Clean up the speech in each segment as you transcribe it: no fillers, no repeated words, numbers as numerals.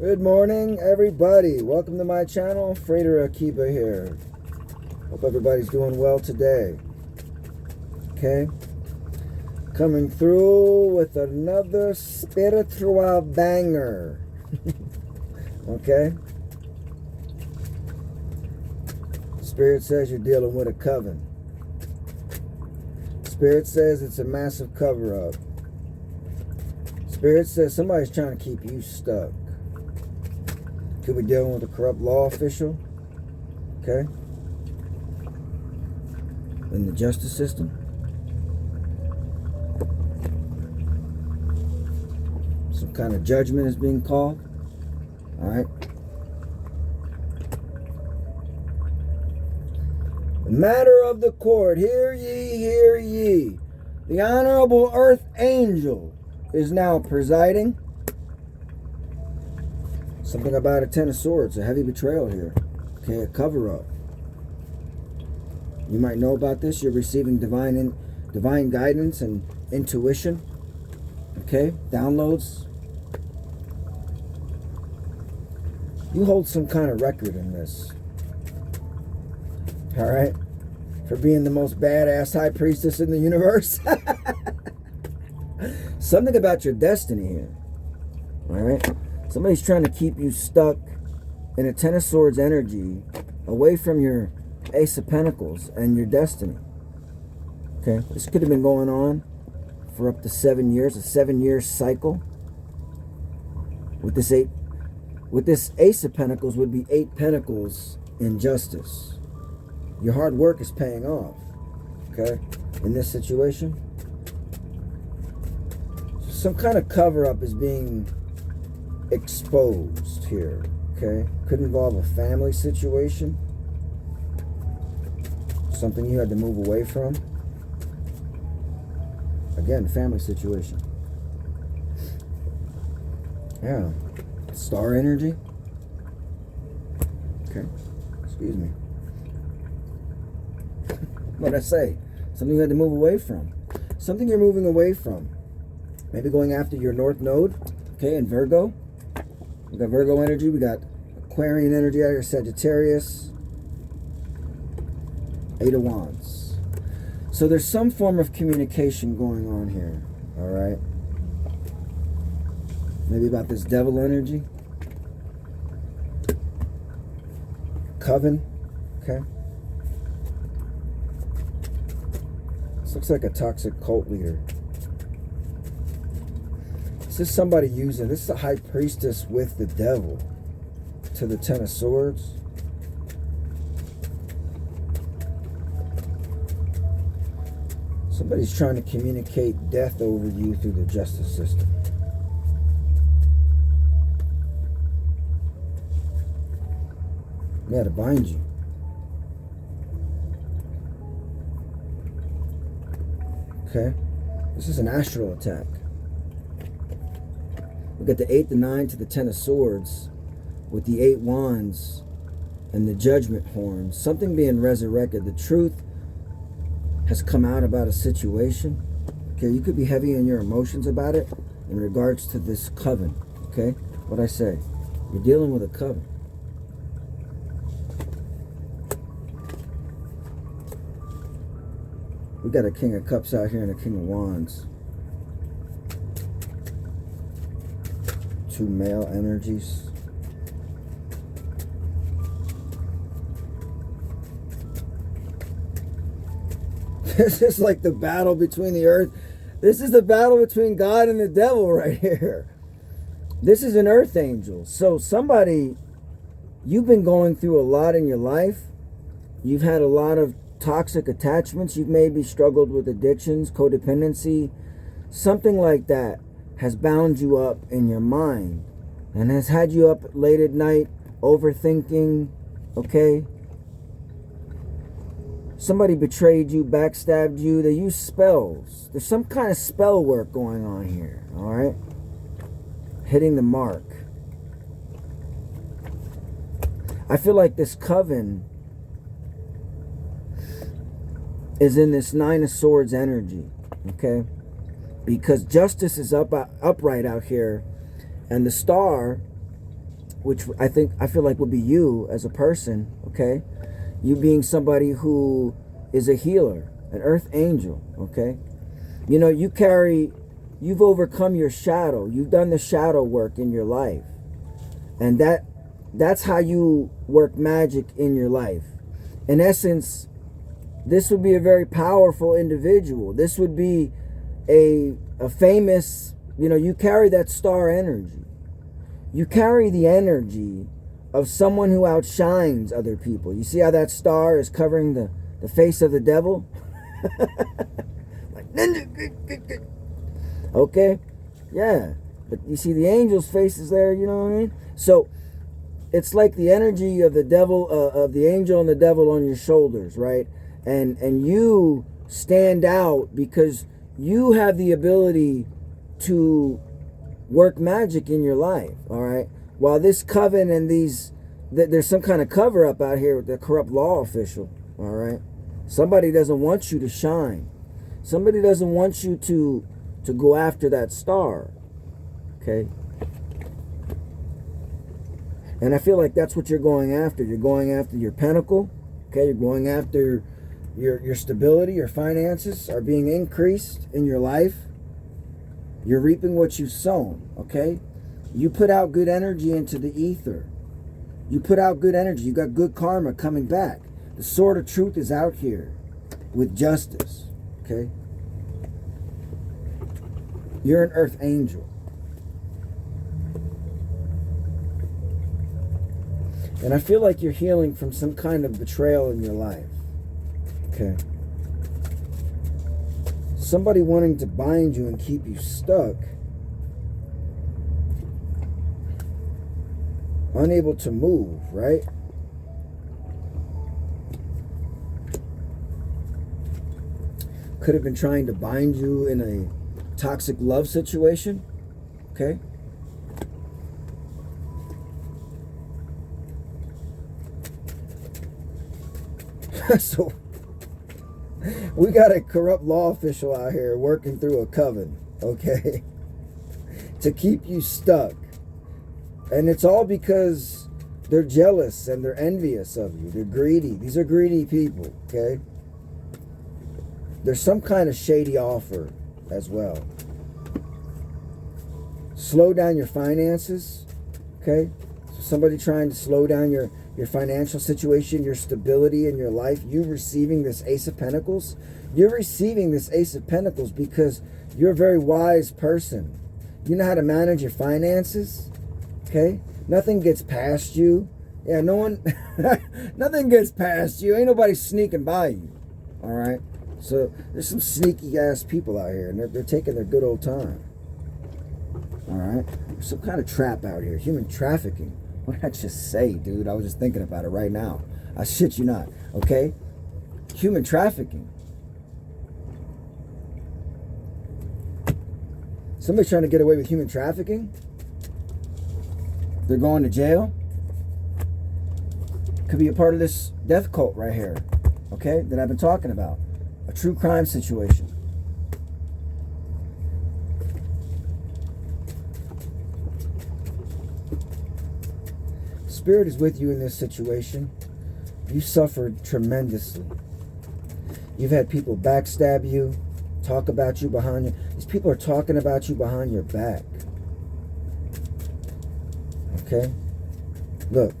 Good morning, everybody. Welcome to my channel. Freighter Akiba here. Hope everybody's doing well today. Okay. Coming through with another spiritual banger. Okay. Spirit says you're dealing with a coven. Spirit says it's a massive cover-up. Spirit says somebody's trying to keep you stuck. Could be dealing with a corrupt law official, okay, in the justice system. Some kind of judgment is being called. All right. The matter of the court, hear ye, hear ye. The Honorable Earth Angel is now presiding. Something about a Ten of Swords, a heavy betrayal here. Okay, a cover-up. You might know about this. You're receiving divine guidance and intuition. Okay, downloads. You hold some kind of record in this. All right, for being the most badass high priestess in the universe. Something about your destiny here. All right. Somebody's trying to keep you stuck in a Ten of Swords energy away from your Ace of Pentacles and your destiny. Okay, this could have been going on for up to 7 years, a 7-year cycle. With this Ace of Pentacles would be 8 Pentacles in justice. Your hard work is paying off. Okay, in this situation, some kind of cover-up is being exposed here. Okay, could involve a family situation, something you had to move away from. Again, family situation. Yeah, star energy. Okay, excuse me. What did I say? Something you had to move away from. Something you're moving away from. Maybe going after your North Node. Okay, in Virgo. We got Virgo energy. We got Aquarian energy out here. Sagittarius. 8 of Wands. So there's some form of communication going on here. All right. Maybe about this devil energy. Coven. Okay. This looks like a toxic cult leader. This is somebody using, this is a high priestess with the devil to the Ten of Swords. Somebody's trying to communicate death over you through the justice system. Yeah, to bind you. Okay, this is an astral attack. We got the 8, the 9 to the 10 of Swords with the 8 Wands and the Judgment Horn. Something being resurrected. The truth has come out about a situation. Okay, you could be heavy in your emotions about it in regards to this coven. Okay, what I say? You're dealing with a coven. We got a King of Cups out here and a King of Wands. 2 male energies. This is like the battle between the earth. This is the battle between God and the devil right here. This is an earth angel. So somebody, you've been going through a lot in your life. You've had a lot of toxic attachments. You've maybe struggled with addictions, codependency, something like that has bound you up in your mind and has had you up late at night overthinking. Okay, somebody betrayed you, backstabbed you. They use spells. There's some kind of spell work going on here. All right, hitting the mark. I feel like this coven is in this 9 of Swords energy. Okay, because justice is upright out here, and the star which I feel like would be you as a person, okay? You being somebody who is a healer, an earth angel, okay? You know, you've overcome your shadow. You've done the shadow work in your life. And that's how you work magic in your life. In essence, this would be a very powerful individual. This would be a famous, you know, you carry that star energy. You carry the energy of someone who outshines other people. You see how that star is covering the face of the devil? Like, okay? Yeah. But you see the angel's face is there, you know what I mean? So it's like the energy of the devil, of the angel and the devil on your shoulders, right? And you stand out because you have the ability to work magic in your life, all right? While this coven and there's some kind of cover up out here with the corrupt law official, all right? Somebody doesn't want you to shine. Somebody doesn't want you to go after that star, okay? And I feel like that's what you're going after. You're going after your pinnacle, okay? You're going after your stability, your finances are being increased in your life. You're reaping what you've sown, okay? You put out good energy into the ether. You put out good energy. You got good karma coming back. The sword of truth is out here with justice, okay? You're an earth angel. And I feel like you're healing from some kind of betrayal in your life. Okay. Somebody wanting to bind you and keep you stuck. Unable to move, right? Could have been trying to bind you in a toxic love situation. Okay. So we got a corrupt law official out here working through a coven, okay, to keep you stuck. And it's all because they're jealous and they're envious of you. They're greedy. These are greedy people, okay? There's some kind of shady offer as well. Slow down your finances, okay? So somebody trying to slow down your financial situation, your stability in your life, you receiving this Ace of Pentacles. You're receiving this Ace of Pentacles because you're a very wise person. You know how to manage your finances, okay? Nothing gets past you. Yeah, no one, nothing gets past you. Ain't nobody sneaking by you, all right? So there's some sneaky ass people out here, and they're taking their good old time, all right? There's some kind of trap out here, human trafficking. What did I just say, dude? I was just thinking about it right now. I shit you not, okay? Human trafficking. Somebody's trying to get away with human trafficking. They're going to jail. Could be a part of this death cult right here, okay, that I've been talking about. A true crime situation. Spirit is with you in this situation. You suffered tremendously. You've had people backstab you, talk about you behind you. These people are talking about you behind your back. Okay? Look.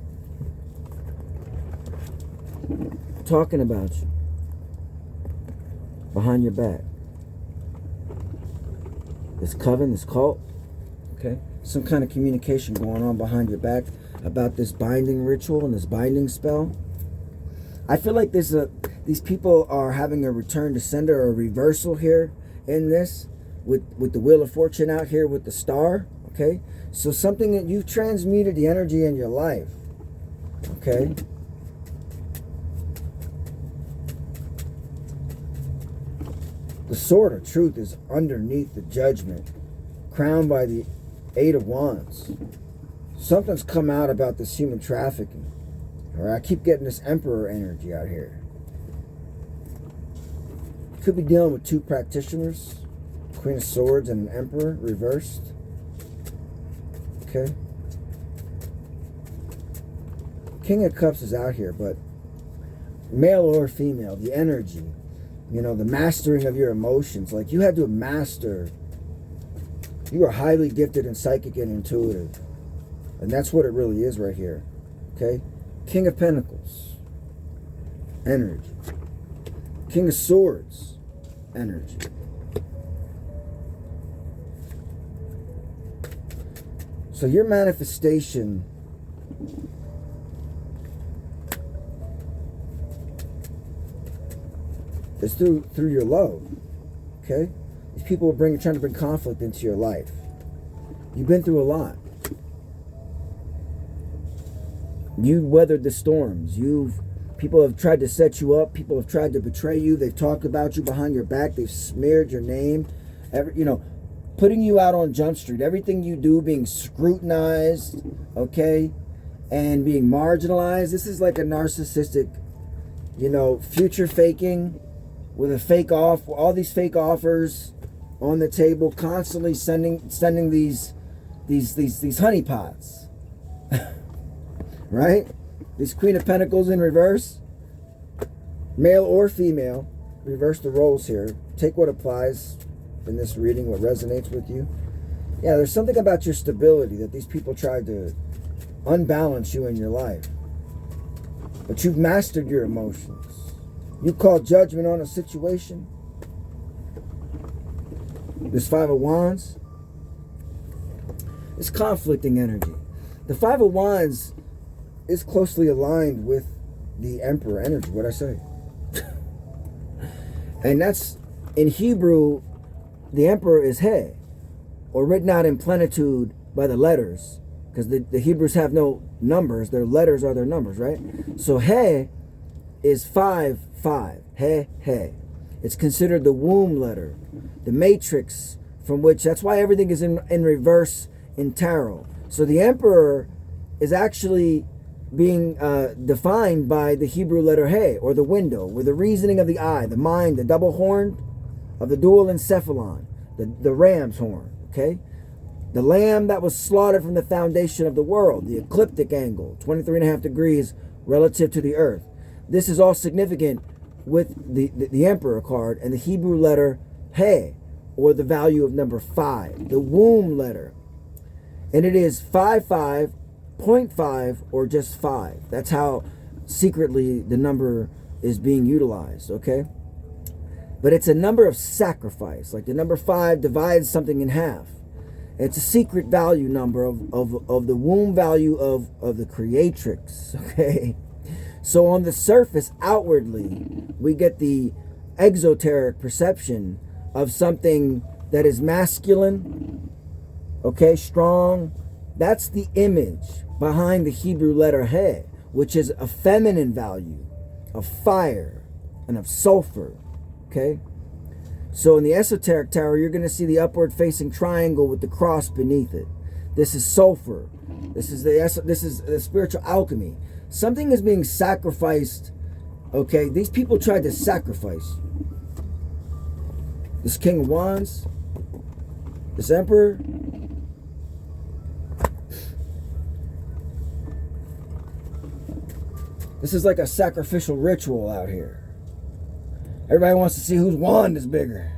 Talking about you behind your back. This coven, this cult, okay? Some kind of communication going on behind your back about this binding ritual and this binding spell. I feel like these people are having a return to sender or a reversal here in this with the Wheel of Fortune out here with the star, okay? So something that you've transmuted the energy in your life, okay? The sword of truth is underneath the judgment, crowned by the Eight of Wands. Something's come out about this human trafficking. All right, I keep getting this Emperor energy out here. Could be dealing with two practitioners, Queen of Swords and an Emperor reversed. Okay. King of Cups is out here, but male or female, the energy, you know, the mastering of your emotions. Like, you had to master. You are highly gifted and psychic and intuitive. And that's what it really is right here. Okay? King of Pentacles. Energy. King of Swords. Energy. So your manifestation is through your love. Okay? These people are trying to bring conflict into your life. You've been through a lot. You've weathered the storms. People have tried to set you up. People have tried to betray you. They've talked about you behind your back. They've smeared your name. Putting you out on Jump Street. Everything you do being scrutinized, okay, and being marginalized. This is like a narcissistic, future faking with a fake off. All these fake offers on the table, constantly sending these honeypots. Right? These Queen of Pentacles in reverse. Male or female. Reverse the roles here. Take what applies in this reading, what resonates with you. Yeah, there's something about your stability that these people tried to unbalance you in your life. But you've mastered your emotions. You call judgment on a situation. This Five of Wands. It's conflicting energy. The Five of Wands is closely aligned with the Emperor energy. What'd I say? And that's, in Hebrew, the Emperor is He, or written out in plenitude by the letters, because the Hebrews have no numbers. Their letters are their numbers, right? So He is 5-5. He. It's considered the womb letter, the matrix from which, that's why everything is in reverse in tarot. So the Emperor is actually being defined by the Hebrew letter He, or the window, with the reasoning of the eye, the mind, the double horn of the dual encephalon, the ram's horn, okay? The lamb that was slaughtered from the foundation of the world, the ecliptic angle, 23.5 degrees relative to the earth. This is all significant with the Emperor card and the Hebrew letter He, or the value of number 5, the womb letter. And it is 5-5, 0.5, or just 5. That's how secretly the number is being utilized, okay? But it's a number of sacrifice. Like the number 5 divides something in half. It's a secret value number of the womb value of the creatrix, okay? So on the surface, outwardly, we get the exoteric perception of something that is masculine, okay, strong. That's the image behind the Hebrew letter He, which is a feminine value of fire and of sulfur, okay? So in the esoteric tarot, you're going to see the upward facing triangle with the cross beneath it. This is sulfur. This is the spiritual alchemy. Something is being sacrificed, okay? These people tried to sacrifice this King of Wands, this Emperor. This is like a sacrificial ritual out here. Everybody wants to see whose wand is bigger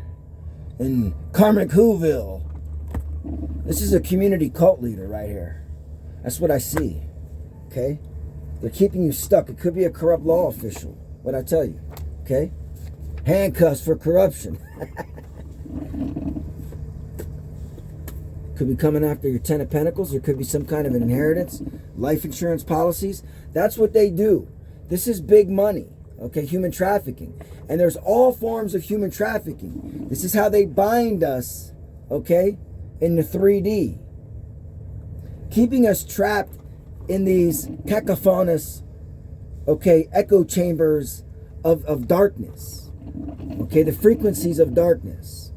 in Karmic Whoville. This is a community cult leader right here. That's what I see, okay? They're keeping you stuck. It could be a corrupt law official, what I tell you, okay? Handcuffs for corruption. Could be coming after your 10 of Pentacles. There could be some kind of an inheritance, life insurance policies. That's what they do. This is big money, okay? Human trafficking. And there's all forms of human trafficking. This is how they bind us, okay, in the 3D. Keeping us trapped in these cacophonous, okay, echo chambers of darkness, okay, the frequencies of darkness.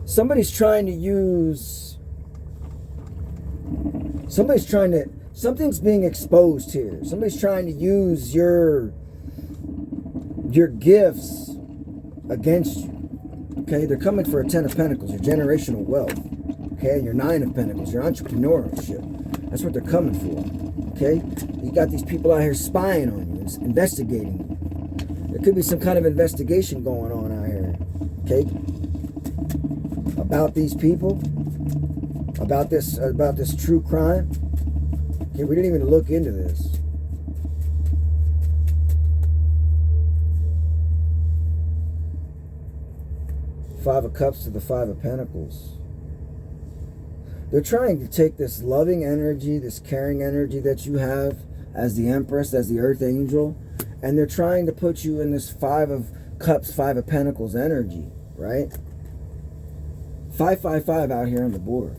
Something's being exposed here. Somebody's trying to use your gifts against you. Okay, they're coming for a 10 of Pentacles, your generational wealth. okay? And your Nine of Pentacles, your entrepreneurship. That's what they're coming for, okay? You got these people out here spying on you, investigating you. There could be some kind of investigation going on out here, okay? About these people, about this true crime. Okay, we didn't even look into this. Five of Cups to the Five of Pentacles. They're trying to take this loving energy, this caring energy that you have as the Empress, as the Earth Angel, and they're trying to put you in this Five of Cups, Five of Pentacles energy, right? 555 out here on the board.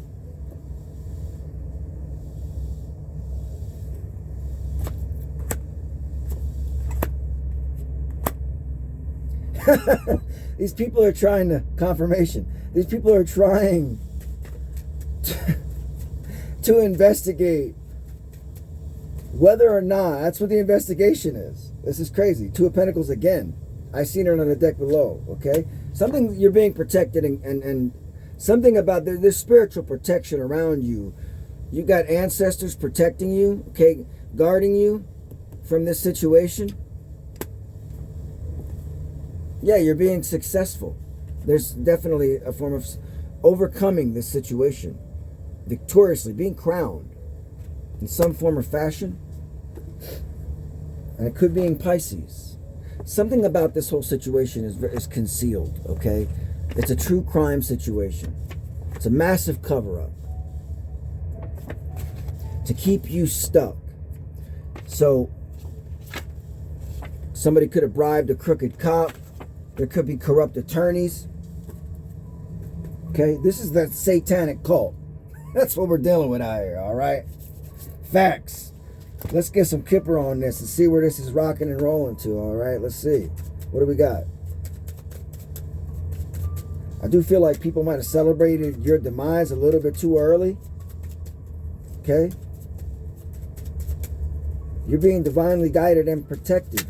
These people are trying to, confirmation, these people are trying to investigate whether or not, that's what the investigation is. This is crazy. Two of Pentacles again. I seen her on the deck below, okay? Something, you're being protected, and something about there's spiritual protection around you. You got ancestors protecting you, okay, guarding you from this situation. Yeah, you're being successful. There's definitely a form of overcoming this situation victoriously, being crowned in some form or fashion. And it could be in Pisces. Something about this whole situation is concealed, okay? It's a true crime situation. It's a massive cover-up to keep you stuck. So somebody could have bribed a crooked cop. There could be corrupt attorneys. Okay, this is that satanic cult. That's what we're dealing with out here, all right? Facts. Let's get some Kipper on this and see where this is rocking and rolling to, all right? Let's see. What do we got? I do feel like people might have celebrated your demise a little bit too early. Okay? You're being divinely guided and protected.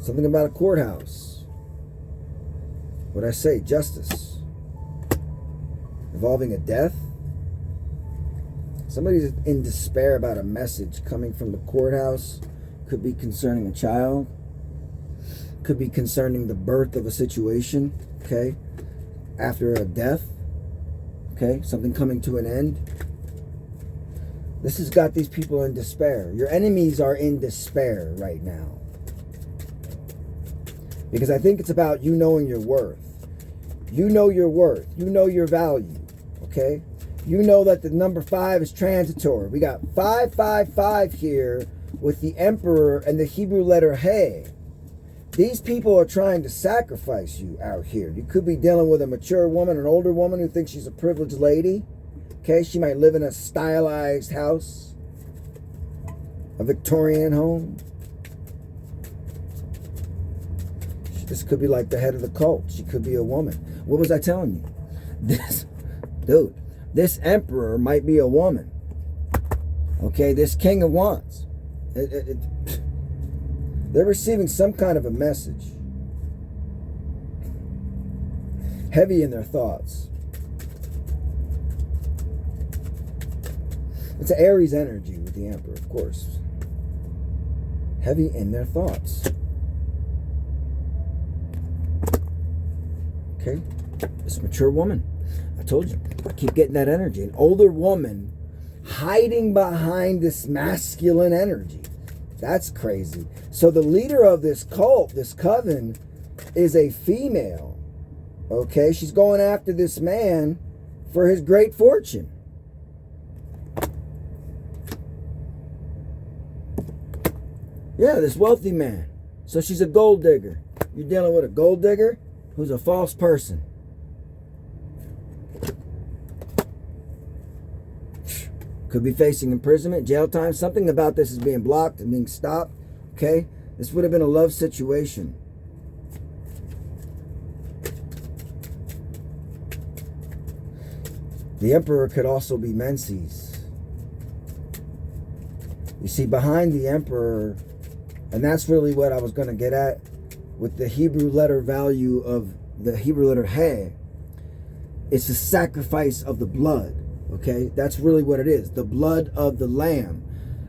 Something about a courthouse. What'd I say? Justice. Involving a death. Somebody's in despair about a message coming from the courthouse. Could be concerning a child. Could be concerning the birth of a situation. Okay? After a death. Okay? Something coming to an end. This has got these people in despair. Your enemies are in despair right now. Because I think it's about you knowing your worth. You know your worth. You know your value. Okay? You know that the number 5 is transitory. We got 555 here with the Emperor and the Hebrew letter He. These people are trying to sacrifice you out here. You could be dealing with a mature woman, an older woman who thinks she's a privileged lady. Okay? She might live in a stylized house. A Victorian home. This could be like the head of the cult. She could be a woman. What was I telling you? This emperor might be a woman. Okay, this King of Wands. They're receiving some kind of a message. Heavy in their thoughts. It's an Aries energy with the Emperor, of course. Heavy in their thoughts. Okay, this mature woman. I told you, I keep getting that energy. An older woman hiding behind this masculine energy. That's crazy. So the leader of this cult, this coven, is a female. Okay, she's going after this man for his great fortune. Yeah, this wealthy man. So she's a gold digger. You're dealing with a gold digger who's a false person. Could be facing imprisonment, jail time. Something about this is being blocked and being stopped. Okay? This would have been a love situation. The Emperor could also be Menses. You see, behind the Emperor, and that's really what I was going to get at, with the Hebrew letter value of the Hebrew letter He, It's the sacrifice of the blood. Okay, that's really what it is. The blood of the lamb.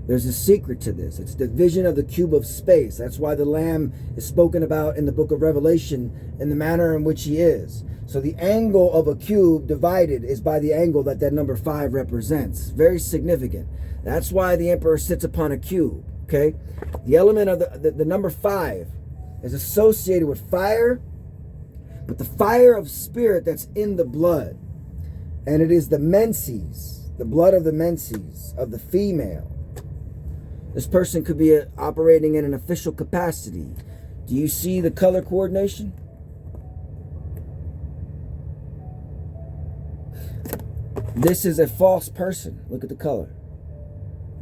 There's a secret to this. It's the vision of the cube of space. That's why the lamb is spoken about in the book of Revelation in the manner in which he is. So the angle of a cube divided is by the angle that number 5 represents. Very significant. That's why the emperor sits upon a cube. Okay, the element of the number 5 is associated with fire, but the fire of spirit that's in the blood. And it is the menses, the blood of the menses, of the female. This person could be operating in an official capacity. Do you see the color coordination? This is a false person. Look at the color.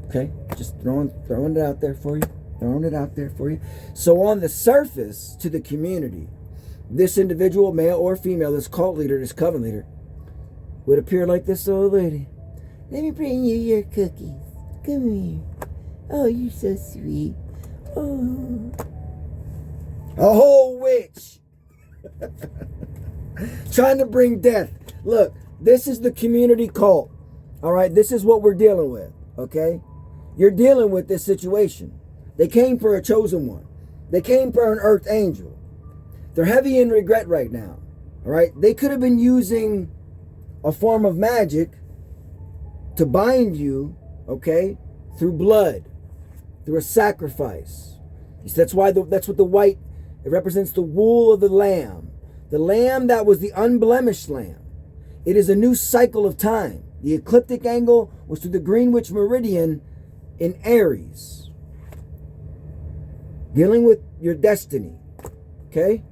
Okay, just throwing it out there for you. Throwing it out there for you. So on the surface, to the community, this individual, male or female, this cult leader, this coven leader, would appear like this old lady. Let me bring you your cookies. Come here. Oh, you're so sweet. Oh. A whole witch. Trying to bring death. Look, this is the community cult. All right, this is what we're dealing with. Okay? You're dealing with this situation. They came for a chosen one. They came for an earth angel. They're heavy in regret right now. All right? They could have been using a form of magic to bind you, okay, through blood, through a sacrifice. That's why that's what the white, it represents the wool of the lamb that was the unblemished lamb. It is a new cycle of time. The ecliptic angle was through the Greenwich meridian in Aries, dealing with your destiny. Okay,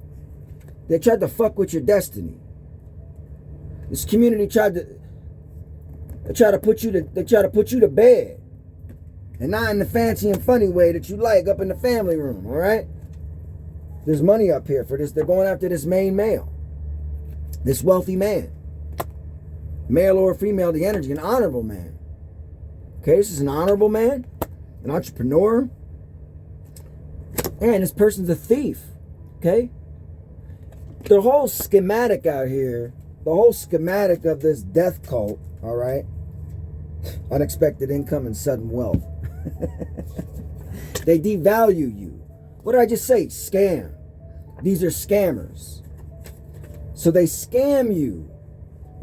they tried to fuck with your destiny. This community tried to put you to bed, and not in the fancy and funny way that you like up in the family room. All right, there's money up here for this. They're going after this main male, this wealthy man, male or female. The energy, an honorable man. Okay, this is an honorable man, an entrepreneur, and this person's a thief. Okay, the whole schematic out here. The whole schematic of this death cult, all right? Unexpected income and sudden wealth. They devalue you. What did I just say? Scam. These are scammers. So they scam you,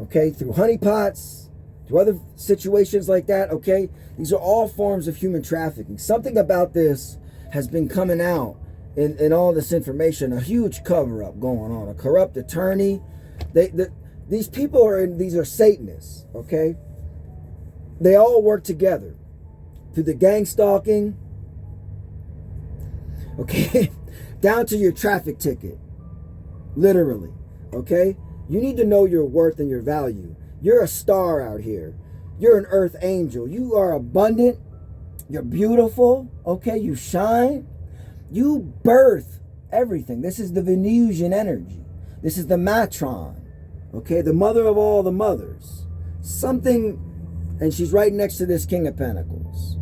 okay, through honeypots, through other situations like that, okay? These are all forms of human trafficking. Something about this has been coming out in all this information. A huge cover-up going on. A corrupt attorney. These people these are Satanists, okay? They all work together through the gangstalking, okay? Down to your traffic ticket, literally, okay? You need to know your worth and your value. You're a star out here. You're an earth angel. You are abundant. You're beautiful, okay? You shine. You birth everything. This is the Venusian energy. This is the matron. Okay, the mother of all the mothers. Something, and she's right next to this King of Pentacles.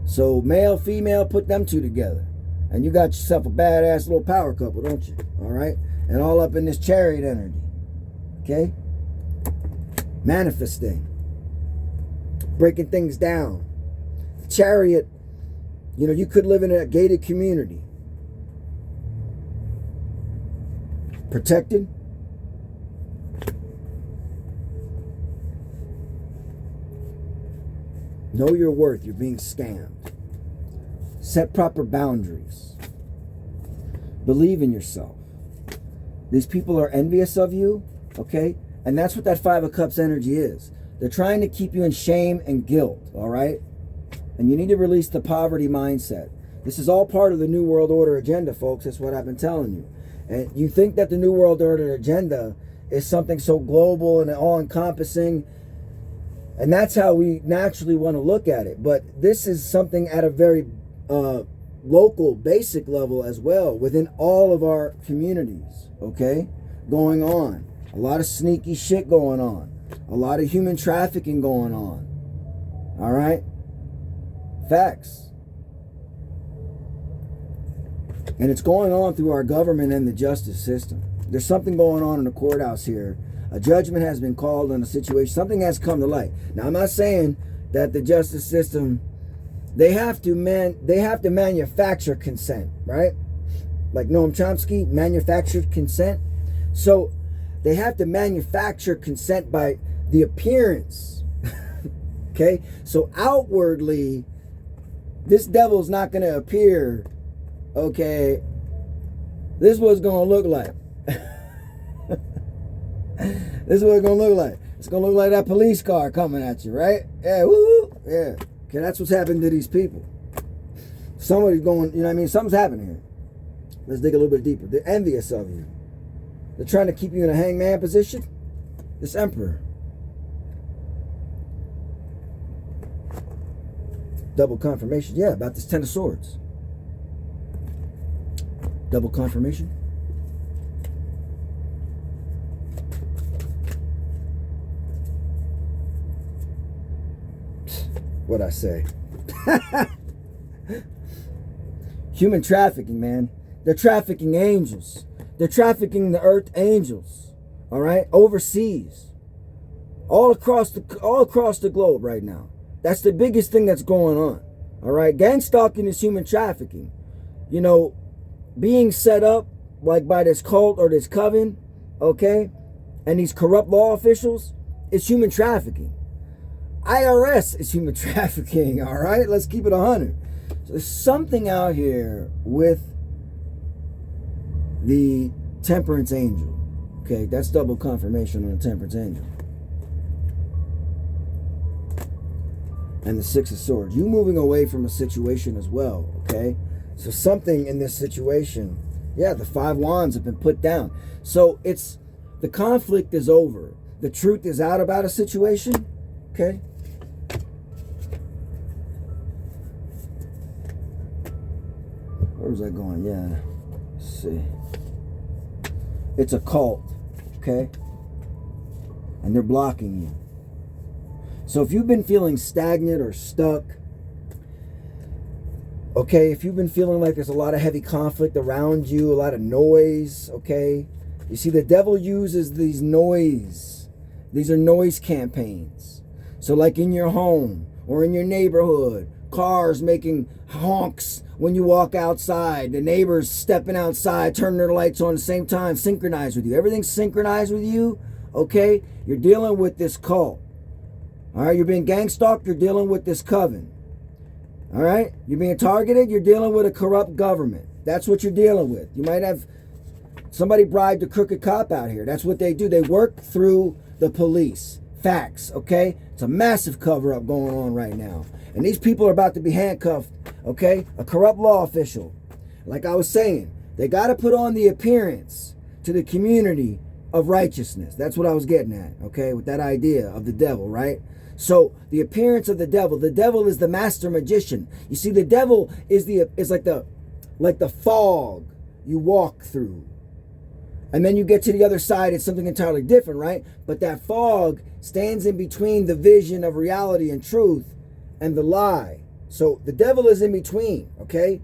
So male, female, put them two together. And you got yourself a badass little power couple, don't you? All right? And all up in this chariot energy. Okay? Manifesting. Breaking things down. Chariot, you know, you could live in a gated community. Protected. Know your worth. You're being scammed. Set proper boundaries. Believe in yourself. These people are envious of you, okay? And that's what that 5 of Cups energy is. They're trying to keep you in shame and guilt, all right? And you need to release the poverty mindset. This is all part of the New World Order agenda, folks. That's what I've been telling you. And you think that the New World Order agenda is something so global and all-encompassing, and that's how we naturally want to look at it. But this is something at a very local, basic level as well, within all of our communities, okay? Going on. A lot of sneaky shit going on. A lot of human trafficking going on. All right? Facts. And it's going on through our government and the justice system. There's something going on in the courthouse here. A judgment has been called on a situation. Something has come to light. Now, I'm not saying that the justice system, they have to manufacture consent, right? Like Noam Chomsky, manufactured consent. So they have to manufacture consent by the appearance. Okay? So outwardly, this devil's not going to appear, okay, this is what it's going to look like. This is what it's going to look like. It's going to look like that police car coming at you, right? Yeah, woo, yeah. Okay, that's what's happened to these people. Somebody's going, you know what I mean? Something's happening here. Let's dig a little bit deeper. They're envious of you. They're trying to keep you in a hangman position. This emperor. Double confirmation. Yeah, about this 10 of swords. Double confirmation. What'd I say? Human trafficking, man. They're trafficking angels. They're trafficking the earth angels. All right? Overseas. All across the globe right now. That's the biggest thing that's going on. All right? Gangstalking is human trafficking. You know, being set up like by this cult or this coven, okay? And these corrupt law officials, it's human trafficking. IRS is human trafficking, all right? Let's keep it 100. So there's something out here with the temperance angel. Okay, that's double confirmation on the temperance angel. And the 6 of swords. You moving away from a situation as well, okay? So something in this situation, yeah, the 5 wands have been put down. So it's, the conflict is over. The truth is out about a situation, okay? Where was I going? Yeah, let's see. It's a cult, okay? And they're blocking you. So if you've been feeling stagnant or stuck, okay, if you've been feeling like there's a lot of heavy conflict around you, a lot of noise, okay? You see, the devil uses these noise. These are noise campaigns. So like in your home or in your neighborhood, cars making honks when you walk outside, the neighbors stepping outside, turning their lights on at the same time, synchronized with you. Everything's synchronized with you, okay? You're dealing with this cult. All right, you're being gang-stalked, you're dealing with this coven. All right, you're being targeted, you're dealing with a corrupt government. That's what you're dealing with. You might have somebody bribed a crooked cop out here. That's what they do. They work through the police. Facts, okay? It's a massive cover-up going on right now. And these people are about to be handcuffed, okay? A corrupt law official. Like I was saying, they got to put on the appearance to the community of righteousness. That's what I was getting at, okay? With that idea of the devil, right? So the appearance of the devil is the master magician. You see, the devil is like the fog you walk through. And then you get to the other side, it's something entirely different, right? But that fog stands in between the vision of reality and truth and the lie. So the devil is in between, okay?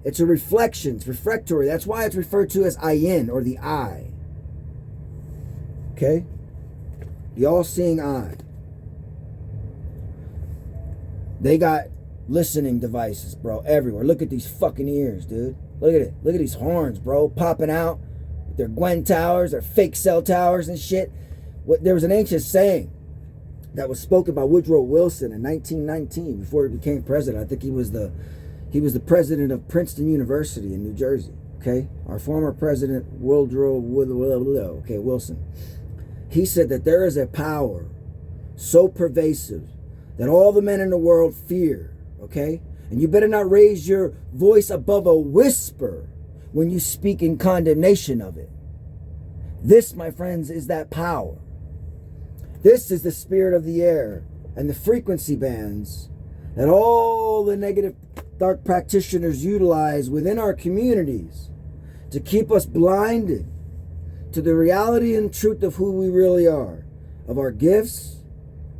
It's a reflection, it's refractory. That's why it's referred to as ayin, or the eye. Okay? The all-seeing eye. They got listening devices, bro, everywhere. Look at these fucking ears, dude. Look at it. Look at these horns, bro, popping out. Their Gwen towers, their fake cell towers and shit. There was an ancient saying that was spoken by Woodrow Wilson in 1919 before he became president. I think he was the president of Princeton University in New Jersey. Okay, our former president Woodrow Wilson. He said that there is a power so pervasive that all the men in the world fear. Okay, and you better not raise your voice above a whisper when you speak in condemnation of it. This, my friends, is that power. This is the spirit of the air and the frequency bands that all the negative dark practitioners utilize within our communities to keep us blinded to the reality and truth of who we really are, of our gifts,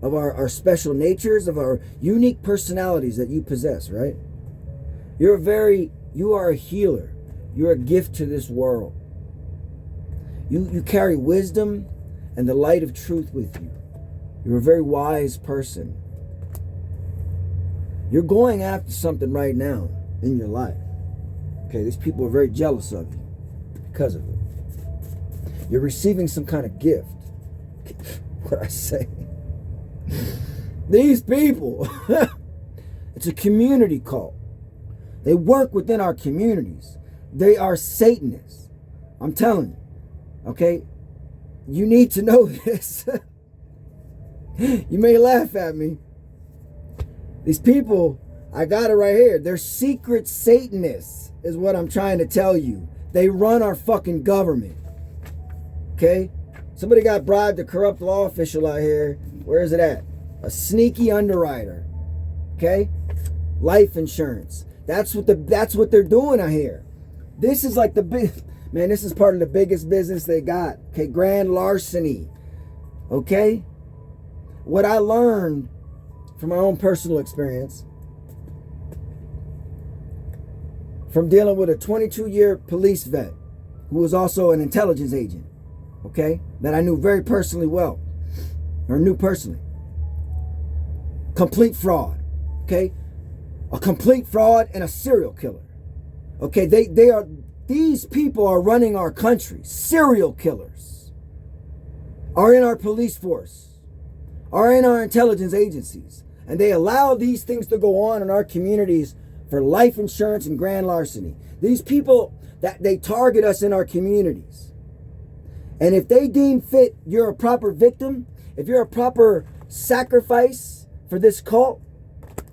of our special natures, of our unique personalities that you possess, right? You are a healer. You're a gift to this world. You carry wisdom and the light of truth with you. You're a very wise person. You're going after something right now in your life. Okay, these people are very jealous of you because of it. You're receiving some kind of gift. What I say? These people, it's a community cult. They work within our communities. They are Satanists. I'm telling you. Okay? You need to know this. You may laugh at me. These people, I got it right here. They're secret Satanists, is what I'm trying to tell you. They run our fucking government. Okay? Somebody got bribed, a corrupt law official out here. Where is it at? A sneaky underwriter. Okay? Life insurance. That's what they're doing out here. This is like the big, man, this is part of the biggest business they got. Okay? Grand larceny. Okay? What I learned from my own personal experience, from dealing with a 22-year police vet who was also an intelligence agent, okay, that I knew very personally well, or knew personally. Complete fraud, okay? A complete fraud and a serial killer. Okay, these people are running our country. Serial killers are in our police force, are in our intelligence agencies, and they allow these things to go on in our communities for life insurance and grand larceny. These people, that they target us in our communities. And if they deem fit you're a proper victim, if you're a proper sacrifice for this cult,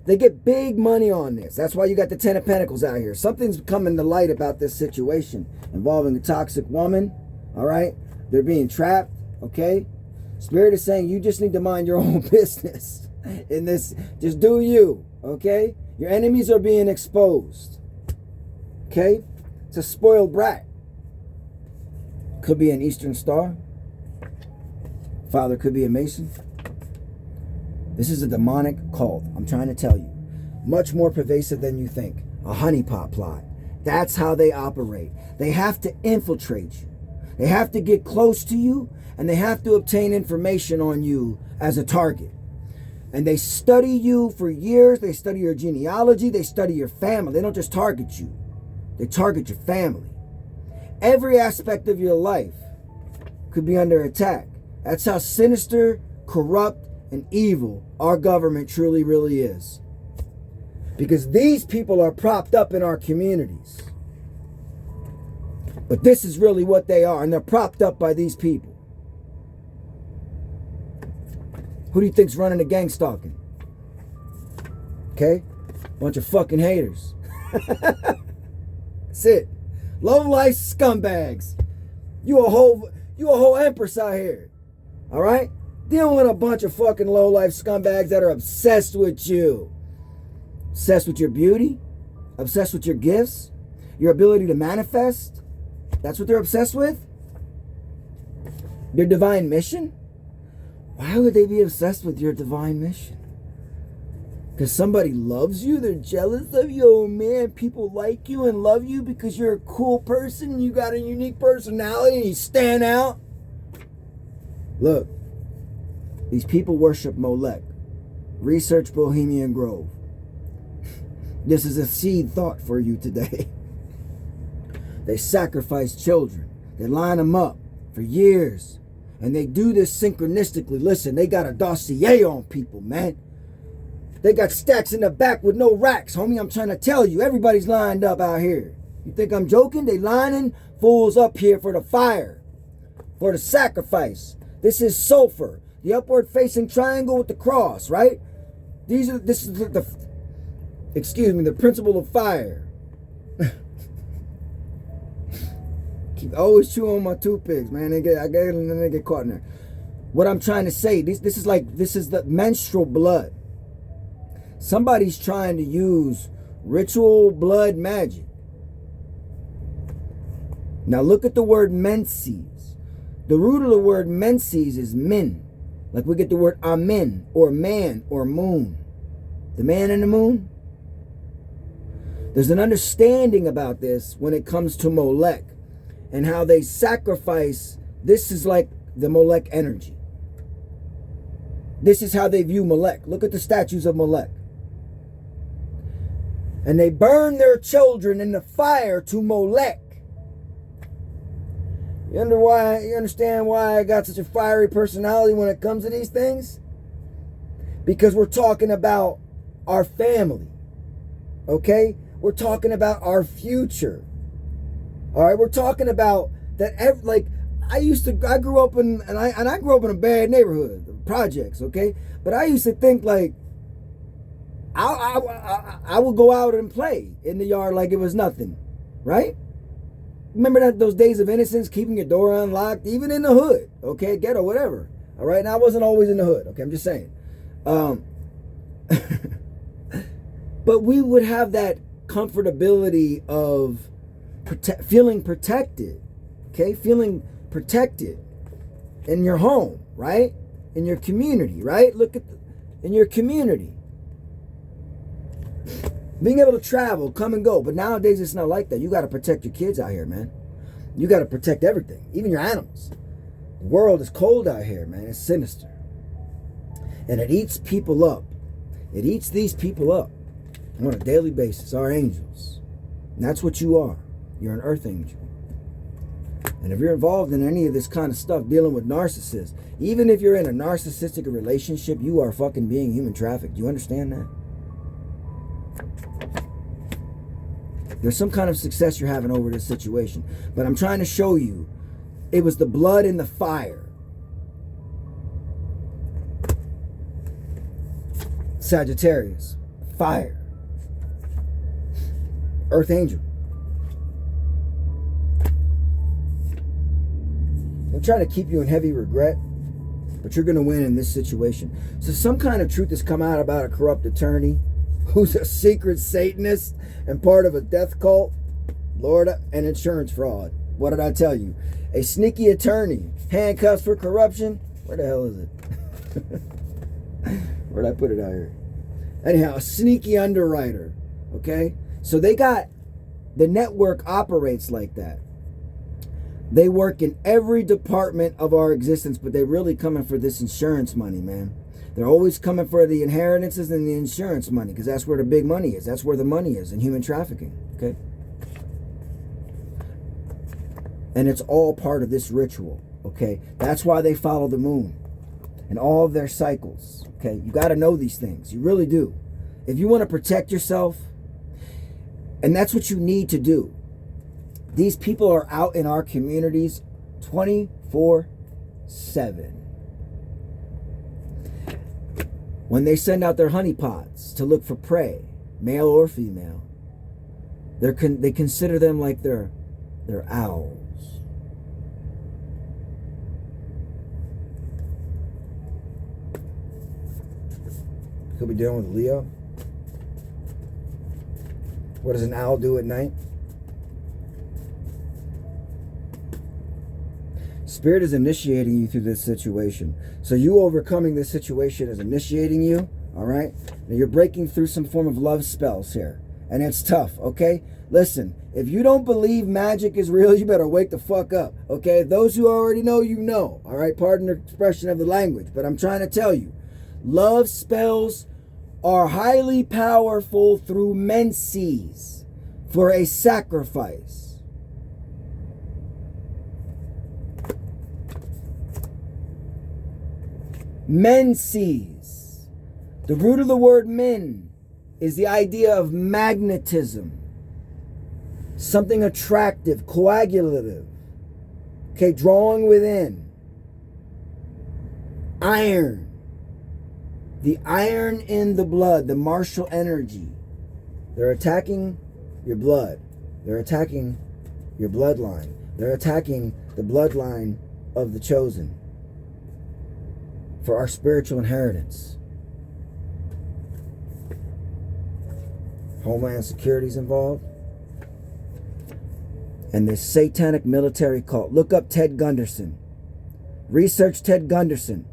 they get big money on this. That's why you got the Ten of Pentacles out here. Something's coming to light about this situation involving a toxic woman. All right? They're being trapped. Okay? Spirit is saying you just need to mind your own business in this. Just do you. Okay? Your enemies are being exposed. Okay? It's a spoiled brat. Could be an Eastern Star. Father could be a Mason. This is a demonic cult. I'm trying to tell you. Much more pervasive than you think. A honeypot plot. That's how they operate. They have to infiltrate you. They have to get close to you, and they have to obtain information on you as a target. And they study you for years. They study your genealogy. They study your family. They don't just target you. They target your family. Every aspect of your life could be under attack. That's how sinister, corrupt, and evil our government truly, really is. Because these people are propped up in our communities. But this is really what they are, and they're propped up by these people. Who do you think's running the Gangstalking? Okay? Bunch of fucking haters. That's it. Low-life scumbags. You a whole empress out here. Alright? Dealing with a bunch of fucking low-life scumbags that are obsessed with you. Obsessed with your beauty. Obsessed with your gifts. Your ability to manifest. That's what they're obsessed with? Your divine mission? Why would they be obsessed with your divine mission? Because somebody loves you? They're jealous of you? Oh man, people like you and love you because you're a cool person. You got a unique personality and you stand out? Look, these people worship Molech. Research Bohemian Grove. This is a seed thought for you today. They sacrifice children. They line them up for years. And they do this synchronistically. Listen, they got a dossier on people, man. They got stacks in the back with no racks, homie. I'm trying to tell you, everybody's lined up out here. You think I'm joking? They lining fools up here for the fire, for the sacrifice. This is sulfur, the upward facing triangle with the cross, right? This is the principle of fire. Keep always chewing on my toothpicks, man. They get caught in there. What I'm trying to say, this is the menstrual blood. Somebody's trying to use ritual blood magic. Now look at the word menses. The root of the word menses is min. Like we get the word amen, or man, or moon. The man and the moon. There's an understanding about this when it comes to Molech and how they sacrifice This is like the Molech energy. This is how they view Molech. Look at the statues of Molech. And they burn their children in the fire to Molech. You understand why I got such a fiery personality when it comes to these things? Because we're talking about our family. Okay? We're talking about our future. All right? We're talking about that. I grew up in, and I grew up in a bad neighborhood, projects. Okay? But I used to think like, I would go out and play in the yard like it was nothing, right? Remember those days of innocence, keeping your door unlocked, even in the hood, okay, ghetto, whatever. All right, and I wasn't always in the hood, okay, I'm just saying. But we would have that comfortability of feeling protected, okay, feeling protected in your home, right, in your community, right? In your community. Being able to travel, come and go. But nowadays, it's not like that. You got to protect your kids out here, man. You got to protect everything, even your animals. The world is cold out here, man. It's sinister. And it eats people up. It eats these people up on a daily basis, our angels. And that's what you are. You're an earth angel. And if you're involved in any of this kind of stuff, dealing with narcissists, even if you're in a narcissistic relationship, you are fucking being human trafficked. Do you understand that? There's some kind of success you're having over this situation. But I'm trying to show you, it was the blood in the fire. Sagittarius, fire. Earth angel. I'm trying to keep you in heavy regret, but you're going to win in this situation. So some kind of truth has come out about a corrupt attorney who's a secret Satanist and part of a death cult, Lord, and insurance fraud. What did I tell you? A sneaky attorney, handcuffs for corruption. Where the hell is it? Where'd I put it out here? Anyhow, a sneaky underwriter. Okay? So the network operates like that. They work in every department of our existence, but they're really coming for this insurance money, man. They're always coming for the inheritances and the insurance money, because that's where the big money is. That's where the money is in human trafficking, okay? And it's all part of this ritual, okay? That's why they follow the moon and all of their cycles, okay? You got to know these things. You really do. If you want to protect yourself, and that's what you need to do. These people are out in our communities 24/7. When they send out their honeypots to look for prey, male or female, they consider them like they're owls. Could be dealing with Leo. What does an owl do at night? Spirit is initiating you through this situation. So you overcoming this situation is initiating you, all right? Now you're breaking through some form of love spells here. And it's tough, okay? Listen, if you don't believe magic is real, you better wake the fuck up, okay? Those who already know, you know, all right? Pardon the expression of the language, but I'm trying to tell you, love spells are highly powerful through menses for a sacrifice. Menses. The root of the word men is the idea of magnetism. Something attractive, coagulative. Okay, drawing within. Iron. The iron in the blood, the martial energy. They're attacking your blood. They're attacking your bloodline. They're attacking the bloodline of the chosen. For our spiritual inheritance. Homeland Security's involved. And this satanic military cult. Look up Ted Gunderson. Research Ted Gunderson.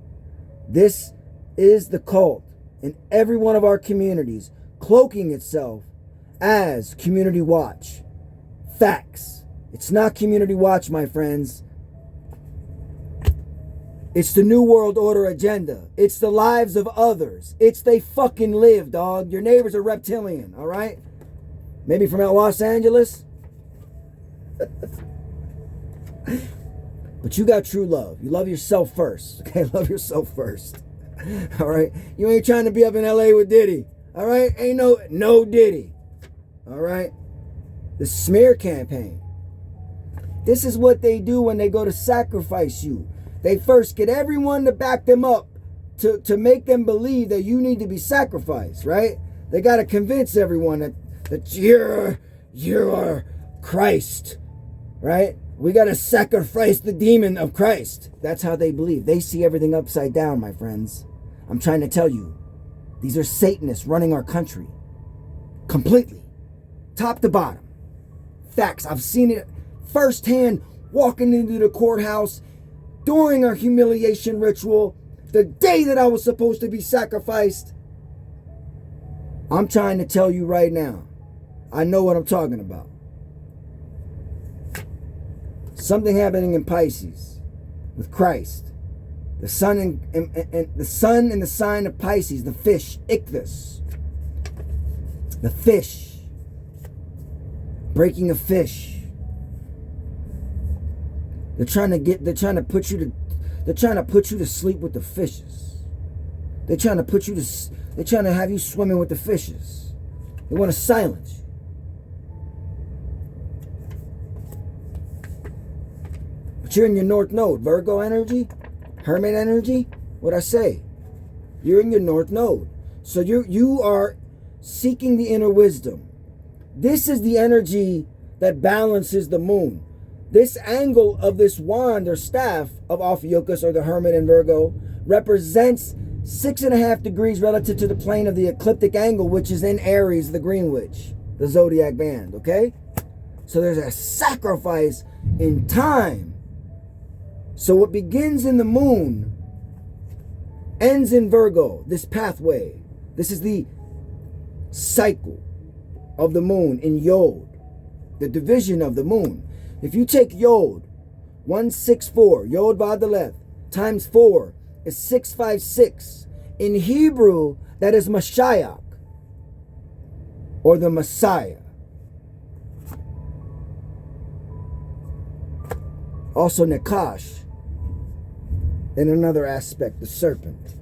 This is the cult in every one of our communities, cloaking itself as Community Watch. Facts. It's not Community Watch, my friends. It's the New World Order agenda. It's the lives of others. It's they fucking live, dog. Your neighbors are reptilian, all right? Maybe from Los Angeles. But you got true love. You love yourself first. Okay, love yourself first. All right? You ain't trying to be up in LA with Diddy. All right? Ain't no Diddy. All right? The smear campaign. This is what they do when they go to sacrifice you. They first get everyone to back them up to make them believe that you need to be sacrificed, right? They got to convince everyone that you're Christ, right? We got to sacrifice the demon of Christ. That's how they believe. They see everything upside down, my friends. I'm trying to tell you, these are Satanists running our country. Completely. Top to bottom. Facts. I've seen it firsthand walking into the courthouse during our humiliation ritual, the day that I was supposed to be sacrificed. I'm trying to tell you right now, I know what I'm talking about. Something happening in Pisces with Christ. The sun and the sun in the sign of Pisces, the fish, Ichthus. The fish. Breaking a fish. They're trying to put you to sleep with the fishes. They're trying to have you swimming with the fishes. They want to silence you. But you're in your North Node, Virgo energy, Hermit energy. What'd I say? You're in your North Node. So you are seeking the inner wisdom. This is the energy that balances the moon. This angle of this wand or staff of Ophiuchus or the Hermit in Virgo represents 6.5 degrees relative to the plane of the ecliptic angle, which is in Aries, the Green Witch, the zodiac band, okay? So there's a sacrifice in time. So what begins in the moon ends in Virgo, this pathway. This is the cycle of the moon in Yod, the division of the moon. If you take Yod, 164, Yod Vadaleth, times 4 is 656. In Hebrew, that is Mashiach, or the Messiah. Also Nakash, in another aspect, the serpent.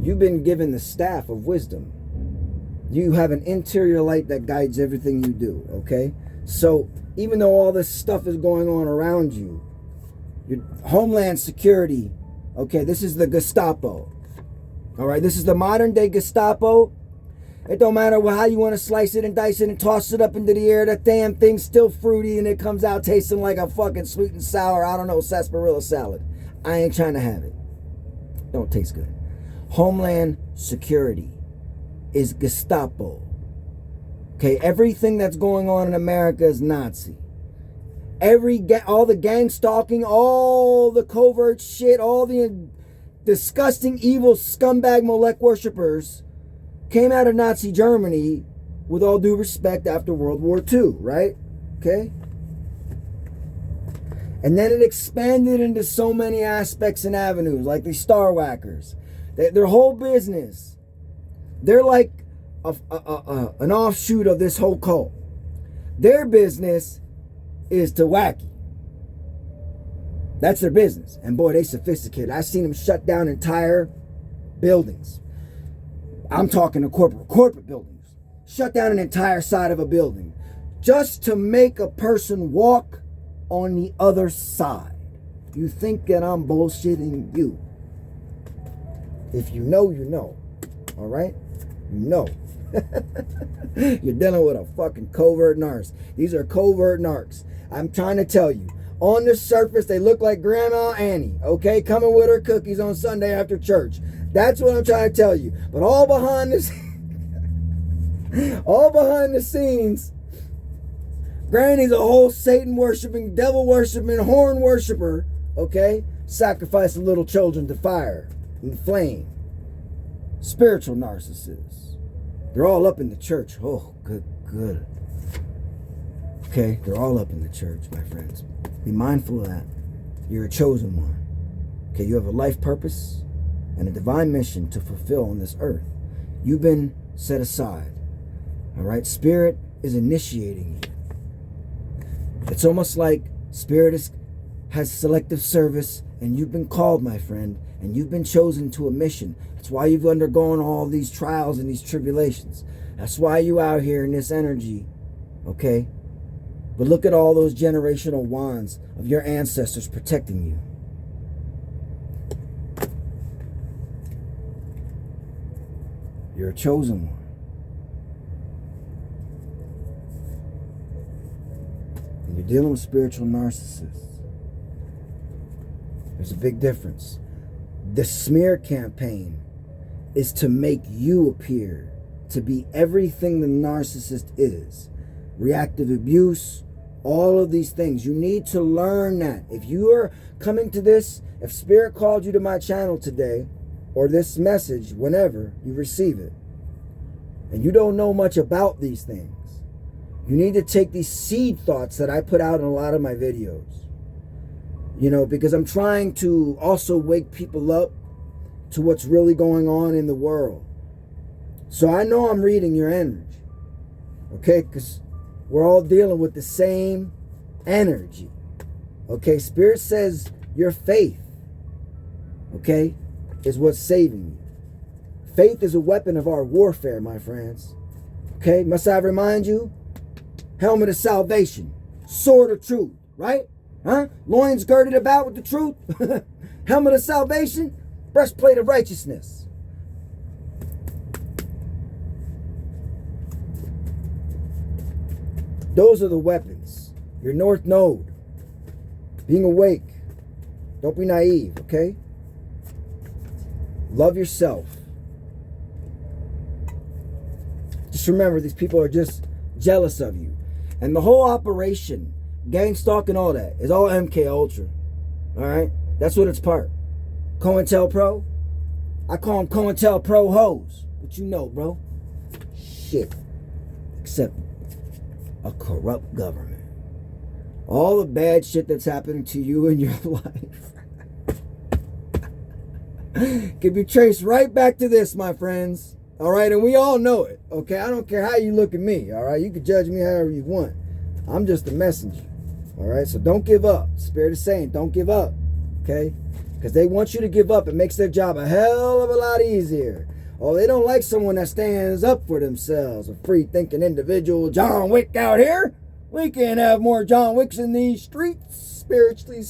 You've been given the staff of wisdom. You have an interior light that guides everything you do, okay? So even though all this stuff is going on around you, your Homeland Security, okay, this is the Gestapo. All right, this is the modern day Gestapo. It don't matter how you want to slice it and dice it and toss it up into the air. That damn thing's still fruity and it comes out tasting like a fucking sweet and sour, I don't know, sarsaparilla salad. I ain't trying to have it. Don't taste good. Homeland Security is Gestapo. Okay, everything that's going on in America is Nazi. All the gangstalking, all the covert shit, all the disgusting, evil, scumbag Molech worshippers came out of Nazi Germany, with all due respect, after World War II, right? Okay? And then it expanded into so many aspects and avenues, like the Star Whackers. Their whole business, they're like an offshoot of this whole cult. Their business is to wacky. That's their business. And boy, they sophisticated. I've seen them shut down entire buildings. I'm talking to corporate buildings. Shut down an entire side of a building just to make a person walk on the other side. You think that I'm bullshitting you. If you know, you know. All right? You know. You're dealing with a fucking covert narcs. These are covert narcs. I'm trying to tell you. On the surface, they look like Grandma Annie, okay? Coming with her cookies on Sunday after church. That's what I'm trying to tell you. But all behind the scenes, Granny's a whole Satan worshiping, devil worshiping, horn worshiper, okay? Sacrificing little children to fire and flame. Spiritual narcissists. They're all up in the church. Oh, good. Okay? They're all up in the church, my friends. Be mindful of that. You're a chosen one. Okay? You have a life purpose and a divine mission to fulfill on this earth. You've been set aside. All right? Spirit is initiating you. It's almost like Spirit has selective service, and you've been called, my friend, and you've been chosen to a mission. That's why you've undergone all these trials and these tribulations. That's why you out here in this energy, okay? But look at all those generational wands of your ancestors protecting you. You're a chosen one. And you're dealing with spiritual narcissists. There's a big difference. The smear campaign is to make you appear to be everything the narcissist is. Reactive abuse, all of these things. You need to learn that. If you are coming to this, if Spirit called you to my channel today, or this message, whenever you receive it, and you don't know much about these things, you need to take these seed thoughts that I put out in a lot of my videos. You know, because I'm trying to also wake people up to what's really going on in the world. So I know I'm reading your energy. Okay? Because we're all dealing with the same energy. Okay? Spirit says your faith, okay, is what's saving you. Faith is a weapon of our warfare, my friends. Okay? Must I remind you? Helmet of salvation. Sword of truth. Right? Huh? Loins girded about with the truth. Helmet of salvation. Breastplate of righteousness. Those are the weapons. Your north node. Being awake. Don't be naive, okay? Love yourself. Just remember, these people are just jealous of you. And the whole operation, Gangstalking, all that, is all MK Ultra. Alright? That's what it's part. COINTELPRO. I call them COINTELPRO hoes. But you know, bro. Shit. Except a corrupt government. All the bad shit that's happening to you in your life can be traced right back to this, my friends. Alright? And we all know it. Okay? I don't care how you look at me. Alright? You can judge me however you want. I'm just a messenger. Alright, so don't give up. Spirit is saying, don't give up. Okay? Because they want you to give up. It makes their job a hell of a lot easier. Oh, they don't like someone that stands up for themselves. A free-thinking individual. John Wick out here. We can't have more John Wicks in these streets. Spiritually.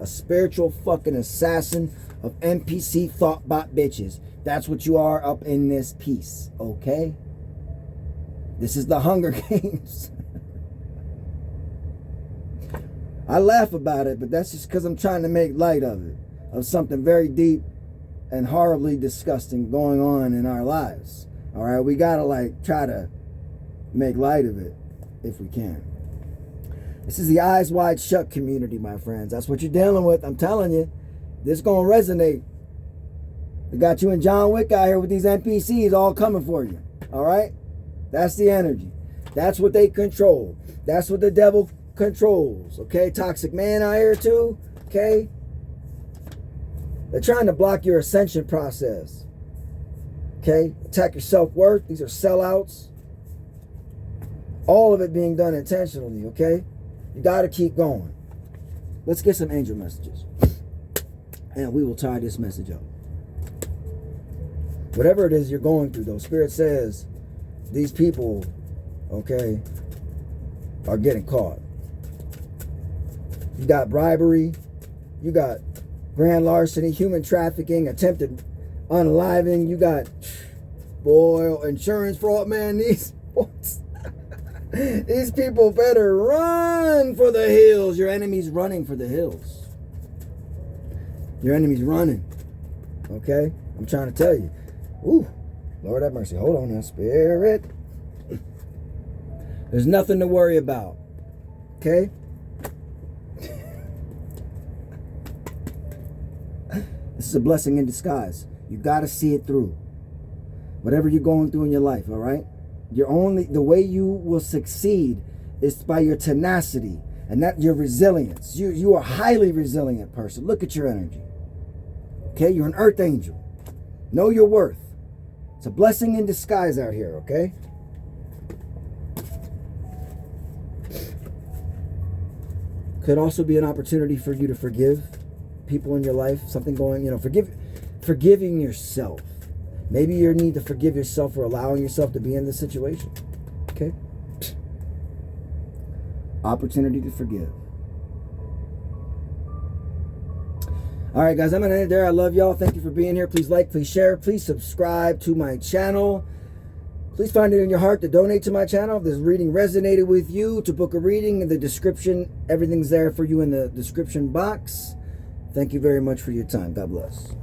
A spiritual fucking assassin of NPC thought bot bitches. That's what you are up in this piece. Okay? This is the Hunger Games. I laugh about it, but that's just because I'm trying to make light of it. Of something very deep and horribly disgusting going on in our lives. Alright, we gotta try to make light of it if we can. This is the eyes wide shut community, my friends. That's what you're dealing with. I'm telling you. This gonna resonate. They got you and John Wick out here with these NPCs all coming for you. Alright? That's the energy. That's what they control. That's what the devil controls. Okay? Toxic man out here too. Okay? They're trying to block your ascension process. Okay? Attack your self-worth. These are sellouts. All of it being done intentionally. Okay? You got to keep going. Let's get some angel messages. And we will tie this message up. Whatever it is you're going through, though, Spirit says these people, okay, are getting caught. You got bribery. You got grand larceny, human trafficking, attempted unaliving. You got, boy, insurance fraud, man. These people better run for the hills. Your enemy's running for the hills. Your enemy's running. Okay? I'm trying to tell you. Ooh, Lord have mercy. Hold on now, Spirit. There's nothing to worry about. Okay? This is a blessing in disguise. You got to see it through. Whatever you're going through in your life, all right? The way you will succeed It's by your tenacity and not your resilience. You are a highly resilient person. Look at your energy. Okay, you're an earth angel. Know your worth. It's a blessing in disguise out here, okay? Could also be an opportunity for you to forgive people in your life. Something going, forgiving yourself. Maybe you need to forgive yourself for allowing yourself to be in this situation. Okay? Opportunity to forgive. All right, guys, I'm going to end there. I love y'all. Thank you for being here. Please like, please share, please subscribe to my channel. Please find it in your heart to donate to my channel. If this reading resonated with you, to book a reading, in the description, everything's there for you in the description box. Thank you very much for your time. God bless.